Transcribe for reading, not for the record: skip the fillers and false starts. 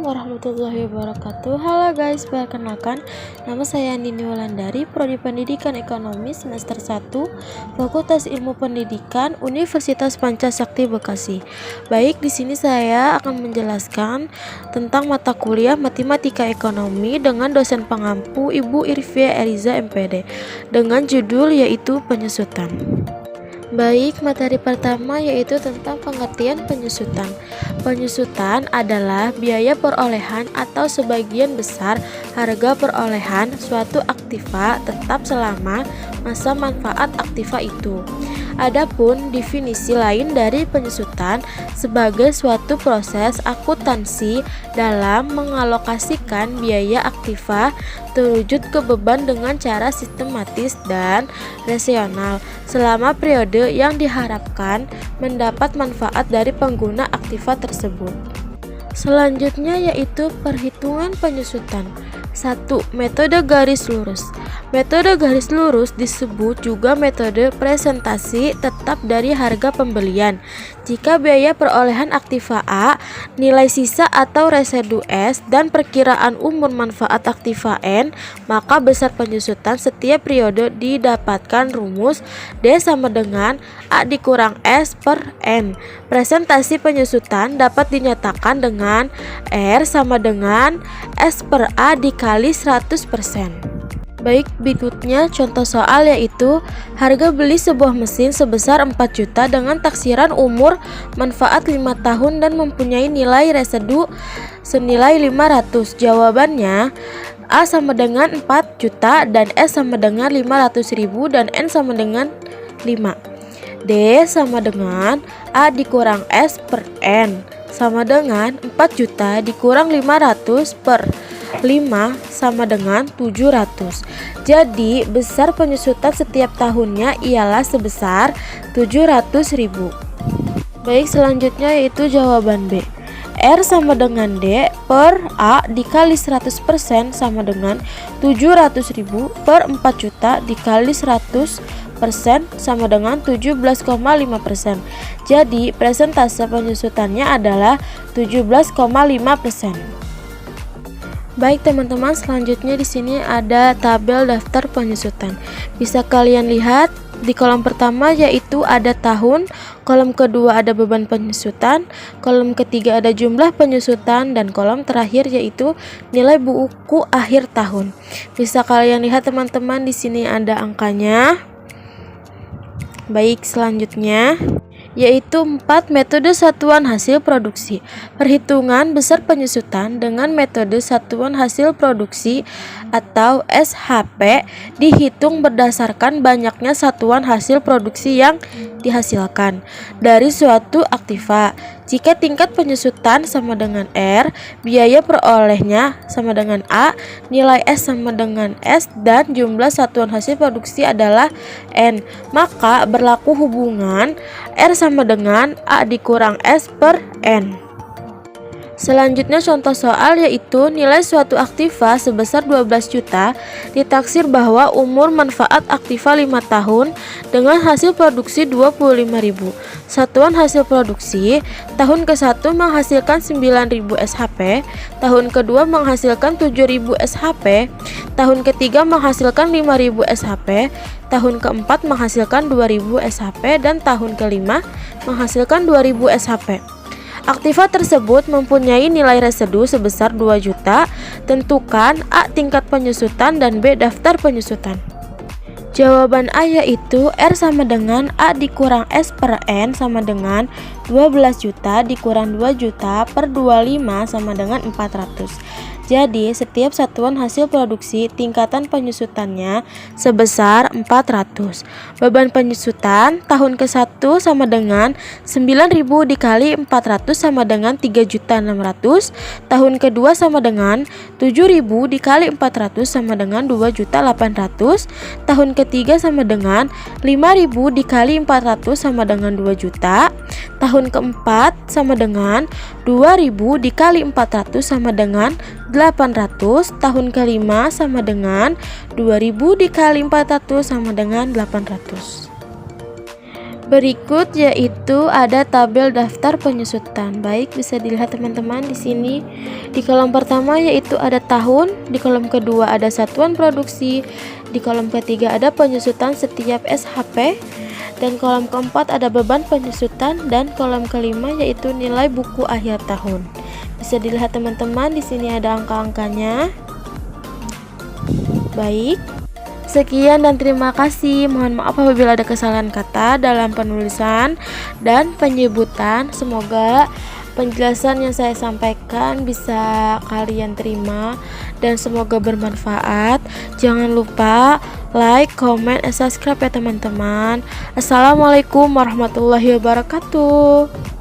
warahmatullahi wabarakatuh. Halo guys, perkenalkan nama saya Nini Wulandari, Prodi Pendidikan Ekonomi semester 1, Fakultas Ilmu Pendidikan, Universitas Pancasakti Bekasi. Baik, di sini saya akan menjelaskan tentang mata kuliah Matematika Ekonomi dengan dosen pengampu Ibu Irvia Eriza MPD dengan judul yaitu penyusutan. Baik, materi pertama yaitu tentang pengertian penyusutan. Penyusutan adalah biaya perolehan atau sebagian besar harga perolehan suatu aktiva tetap selama masa manfaat aktiva itu. Adapun definisi lain dari penyusutan sebagai suatu proses akuntansi dalam mengalokasikan biaya aktiva terwujud ke beban dengan cara sistematis dan rasional selama periode yang diharapkan mendapat manfaat dari pengguna aktiva tersebut. Selanjutnya yaitu perhitungan penyusutan. 1. Metode garis lurus. Metode garis lurus disebut juga metode presentasi tetap dari harga pembelian. Jika biaya perolehan aktiva A, nilai sisa atau residu S, dan perkiraan umur manfaat aktiva N, maka besar penyusutan setiap periode didapatkan rumus D sama dengan A dikurang S per N. Presentasi penyusutan dapat dinyatakan dengan R sama dengan S per A dikali 100%. Baik, berikutnya contoh soal yaitu harga beli sebuah mesin sebesar 4 juta dengan taksiran umur manfaat 5 tahun dan mempunyai nilai residu senilai 500. Jawabannya A sama dengan 4 juta dan S sama dengan 500.000 dan N sama dengan 5. D sama dengan A dikurang S per N sama dengan 4 juta dikurang 500 per 5 sama dengan 700. Jadi besar penyusutan setiap tahunnya ialah sebesar 700.000. Baik, selanjutnya yaitu jawaban B. R sama dengan D per A dikali 100% sama dengan 700.000 per 4 juta dikali 100% sama dengan 17,5%. Jadi persentase penyusutannya adalah 17,5%. Baik teman-teman, selanjutnya di sini ada tabel daftar penyusutan. Bisa kalian lihat di kolom pertama yaitu ada tahun, kolom kedua ada beban penyusutan, kolom ketiga ada jumlah penyusutan, dan kolom terakhir yaitu nilai buku akhir tahun. Bisa kalian lihat teman-teman, di sini ada angkanya. Baik, selanjutnya yaitu 4 metode satuan hasil produksi. Perhitungan besar penyusutan dengan metode satuan hasil produksi atau SHP dihitung berdasarkan banyaknya satuan hasil produksi yang dihasilkan dari suatu aktiva. Jika tingkat penyusutan sama dengan R, biaya perolehnya sama dengan A, nilai S sama dengan S, dan jumlah satuan hasil produksi adalah N, maka berlaku hubungan R sama dengan A dikurang S per N. Selanjutnya contoh soal yaitu nilai suatu aktiva sebesar 12 juta ditaksir bahwa umur manfaat aktiva 5 tahun dengan hasil produksi 25.000. Satuan hasil produksi tahun ke-1 menghasilkan 9.000 SHP, tahun kedua menghasilkan 7.000 SHP, tahun ketiga menghasilkan 5.000 SHP, tahun keempat menghasilkan 2.000 SHP, dan tahun kelima menghasilkan 2.000 SHP. Aktiva tersebut mempunyai nilai residu sebesar 2 juta. Tentukan A tingkat penyusutan dan B daftar penyusutan. Jawaban A yaitu R sama dengan A dikurang S per N sama dengan 12 juta dikurang 2 juta per 25 sama dengan 400. Jadi setiap satuan hasil produksi tingkatan penyusutannya sebesar 400. Beban penyusutan tahun ke-1 sama dengan 9.000 dikali 400 sama dengan 3.600. Tahun kedua sama dengan 7.000 dikali 400 sama dengan 2.800. Tahun ketiga sama dengan 5.000 dikali 400 sama dengan 2 juta. Tahun keempat sama dengan 2.000 dikali 400 sama dengan 800. Tahun kelima sama dengan 2000 dikali 400 sama dengan 800. Berikut yaitu ada tabel daftar penyusutan. Baik, bisa dilihat teman-teman di sini. Di kolom pertama yaitu ada tahun, di kolom kedua ada satuan produksi, di kolom ketiga ada penyusutan setiap SHP, dan kolom keempat ada beban penyusutan, dan kolom kelima yaitu nilai buku akhir tahun. Bisa dilihat teman-teman, di sini ada angka-angkanya. Baik. Sekian dan terima kasih. Mohon maaf apabila ada kesalahan kata dalam penulisan dan penyebutan. Semoga penjelasan yang saya sampaikan bisa kalian terima dan semoga bermanfaat. Jangan lupa like, comment, and subscribe ya teman-teman. Assalamualaikum warahmatullahi wabarakatuh.